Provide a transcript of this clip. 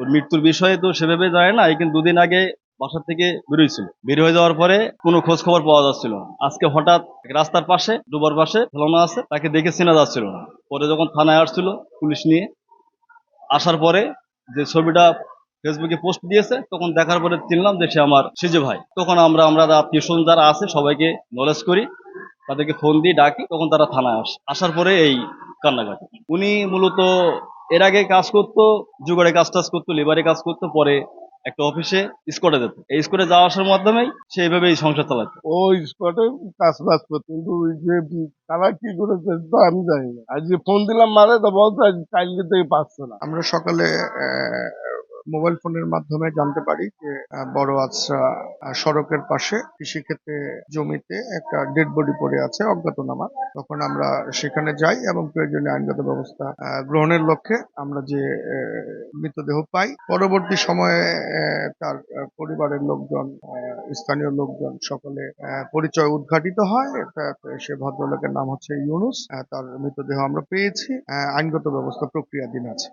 ওর মৃত্যুর বিষয়ে তো সেভাবে জানে না, এই কিন্তু 2 দিন আগে বাসা থেকে বেরোইছিল। বের হয়ে যাওয়ার পরে কোনো খোঁজ খবর পাওয়া যাচ্ছিল না। আজকে হঠাৎ রাস্তার পাশে, ডুবার পাশে ফেলানো আছে, তাকে দেখে চেনা যাচ্ছিল না। পরে যখন থানায় আসছিল পুলিশ নিয়ে, আসার পরে যে ছবিটা ফেসবুকে পোস্ট দিয়েছে, তখন দেখার পরে চিনলাম যে সে আমার সিজে ভাই। তখন আমরা আত্মীয় স্বজন যারা আছে সবাইকে নলেজ করি, তাদেরকে ফোন দিয়ে ডাকি, তখন তারা থানায় আসে। আসার পরে এই কান্নাকাটি। উনি মূলত এর আগে কাজ করতো, জুগারে কাজ টাজ করতো, লেবারে কাজ করতো, পরে একটা অফিসে স্কটে যেত। এই স্কটে যাওয়া আসার মাধ্যমেই সে এইভাবেই সংসার চালাতো। ওই স্পটে কাজ বাজ করতো, কিন্তু ওই যে তারা কি করেছে তো আমি জানি না। আজ যে ফোন দিলাম মারে তো বলতো আজ কালকে থেকে পাচ্ছে না। আমরা সকালে মোবাইল ফোনের মাধ্যমে জানতে পারি যে বড় আচ্ছা সড়কের পাশে কৃষিক্ষেত্রে জমিতে একটা ডেড বডি পড়ে আছে অজ্ঞাতনামা। তখন আমরা সেখানে যাই এবং প্রয়োজনীয় আইনগত ব্যবস্থা গ্রহণের লক্ষ্যে আমরা যে মৃতদেহ পাই। পরবর্তী সময়ে তার পরিবারের লোকজন, স্থানীয় লোকজন সকলে পরিচয় উদ্ঘাটিত হয়। সে ভদ্রলোকের নাম হচ্ছে ইউনুস। তার মৃতদেহ আমরা পেয়েছি। আইনগত ব্যবস্থা প্রক্রিয়াধীন আছে।